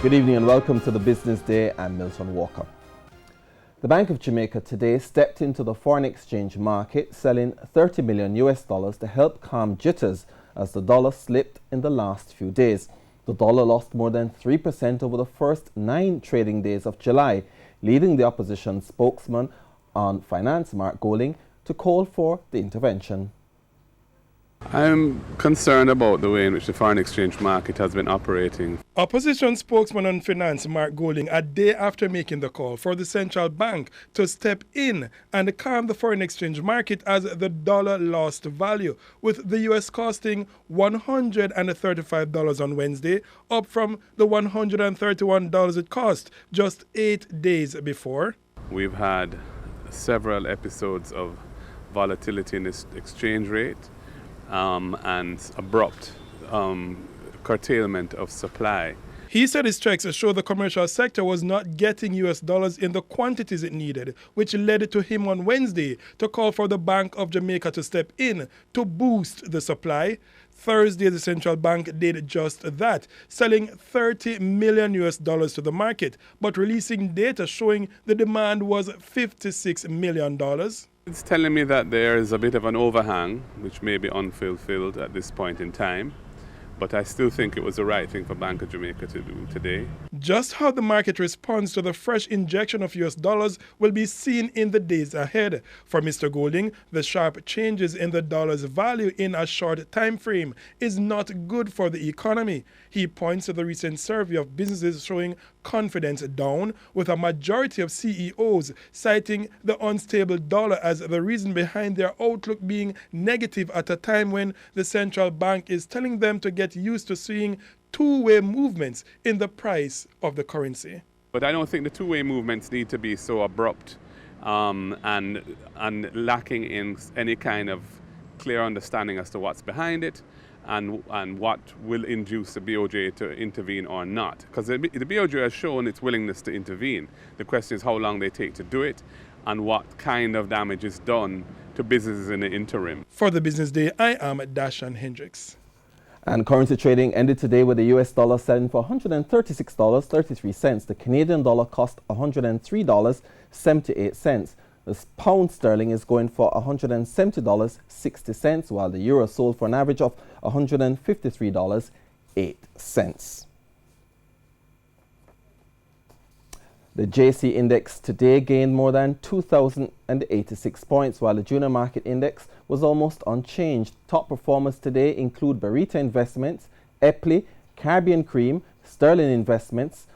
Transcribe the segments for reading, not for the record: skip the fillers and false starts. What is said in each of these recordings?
Good evening and welcome to the Business Day. I'm Milton Walker. The Bank of Jamaica today stepped into the foreign exchange market, selling $30 million to help calm jitters as the dollar slipped in the last few days. The dollar lost more than 3% over the first 9 trading days of July, leading the opposition spokesman on finance, Mark Golding, to call for the intervention. I'm concerned about the way in which the foreign exchange market has been operating. Opposition spokesman on finance Mark Golding, a day after making the call for the central bank to step in and calm the foreign exchange market as the dollar lost value, with the US costing $135 on Wednesday, up from the $131 it cost just 8 days before. We've had several episodes of volatility in this exchange rate. And abrupt curtailment of supply. He said his checks show the commercial sector was not getting US dollars in the quantities it needed, which led to him on Wednesday to call for the Bank of Jamaica to step in to boost the supply. Thursday, the central bank did just that, selling $30 million to the market, but releasing data showing the demand was $56 million. It's telling me that there is a bit of an overhang, which may be unfulfilled at this point in time, but I still think it was the right thing for Bank of Jamaica to do today. Just how the market responds to the fresh injection of US dollars will be seen in the days ahead. For Mr. Golding, the sharp changes in the dollar's value in a short time frame is not good for the economy. He points to the recent survey of businesses showing confidence down, with a majority of CEOs citing the unstable dollar as the reason behind their outlook being negative at a time when the central bank is telling them to get used to seeing two-way movements in the price of the currency. But I don't think the two-way movements need to be so abrupt and lacking in any kind of clear understanding as to what's behind it and what will induce the BOJ to intervene or not. Because the BOJ has shown its willingness to intervene. The question is how long they take to do it and what kind of damage is done to businesses in the interim. For the Business Day, I am Dashan Hendricks. And currency trading ended today with the US dollar selling for $136.33. The Canadian dollar cost $103.78. The pound sterling is going for $170.60, while the euro sold for an average of $153.08. The JC index today gained more than 2,086 points, while the junior market index was almost unchanged. Top performers today include Barita Investments, Epley, Caribbean Cream, Sterling Investments,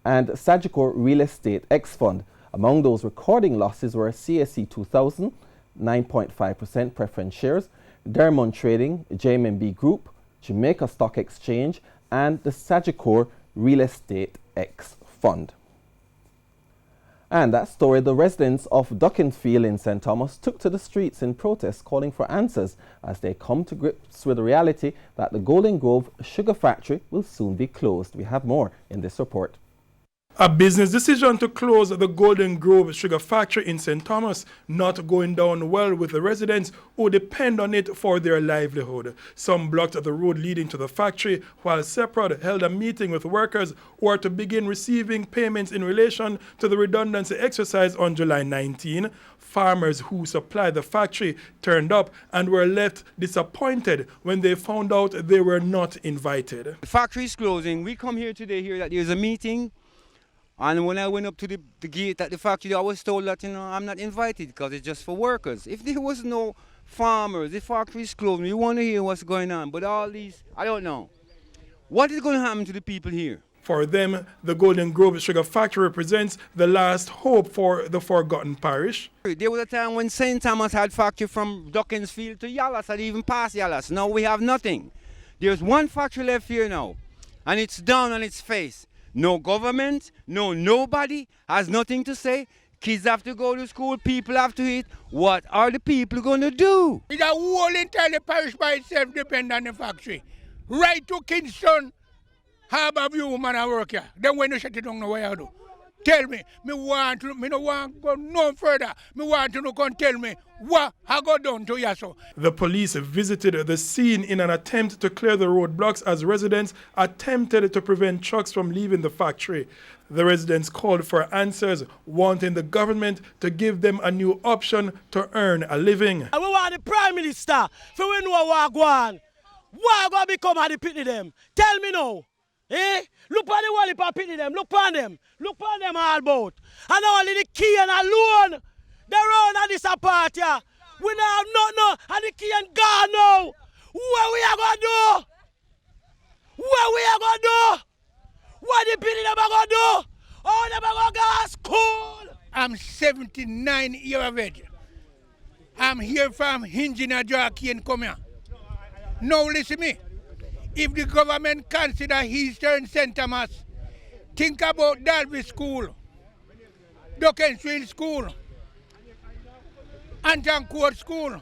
and Sagicor Real Estate X Fund. Among those recording losses were CSE 2000, 9.5% preference shares, Dermont Trading, JMB Group, Jamaica Stock Exchange, and the Sagicor Real Estate X Fund. And that story, the residents of Duckensfield in St. Thomas took to the streets in protest, calling for answers as they come to grips with the reality that the Golden Grove Sugar Factory will soon be closed. We have more in this report. A business decision to close the Golden Grove Sugar Factory in St. Thomas not going down well with the residents who depend on it for their livelihood. Some blocked the road leading to the factory, while separate held a meeting with workers who are to begin receiving payments in relation to the redundancy exercise on July 19. Farmers who supply the factory turned up and were left disappointed when they found out they were not invited. The factory is closing. We come here today hear that there's a meeting. And when I went up to the gate at the factory, I was told that, I'm not invited because it's just for workers. If there was no farmers, the factory is closed, we want to hear what's going on. But all these, I don't know. What is going to happen to the people here? For them, the Golden Grove Sugar Factory represents the last hope for the forgotten parish. There was a time when St. Thomas had factory from Duckensfield to Yallas and even past Yallas. Now we have nothing. There's one factory left here now, and it's down on its face. No government, nobody has nothing to say. Kids have to go to school, people have to eat. What are the people going to do? The whole entire parish by itself depends on the factory. Right to Kingston, Harbour View, man, I work here. Then when you shut it down, what you do? tell me. Me no want to go no further. Me want to come tell me what I got done to you. So. The police visited the scene in an attempt to clear the roadblocks as residents attempted to prevent trucks from leaving the factory. The residents called for answers, wanting the government to give them a new option to earn a living. We want the Prime Minister, for we know what go on. What go become of the pitney them? Tell me now. Eh? Look on the wall if I pitney them. Look on them. Look on them all about. And only the key and alone. They run at this apart here. We don't have nothing, and the key and gone now. What we are going to do? What we are going to do? What the pitney them are going to do? Oh, them are going to go to school. I'm 79 years of age. I'm here from Engineer Jockey and come here. Now listen me. If the government consider Eastern St. Thomas, think about Dalby School, Duckensfield School, Antoncourt School,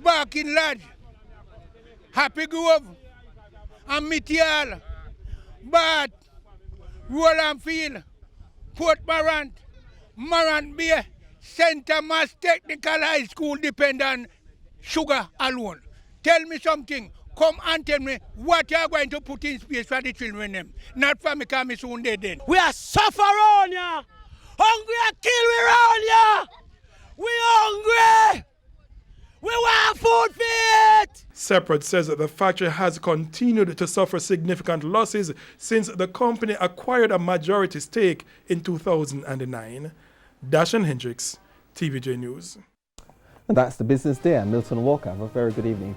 Barking Lodge, Happy Grove, and Mitial, Bath, Roland Field, Port Morant, Morant Bay, St. Thomas Technical High School depend on sugar alone. Tell me something. Come and tell me what you are going to put in space for the children them. Not for me because me soon dead then. We are suffering around here. Hungry and kill we around here. We hungry. We want food for it. Separate says that the factory has continued to suffer significant losses since the company acquired a majority stake in 2009. Dashan Hendricks, TVJ News. And that's the business day. I'm Milton Walker. Have a very good evening.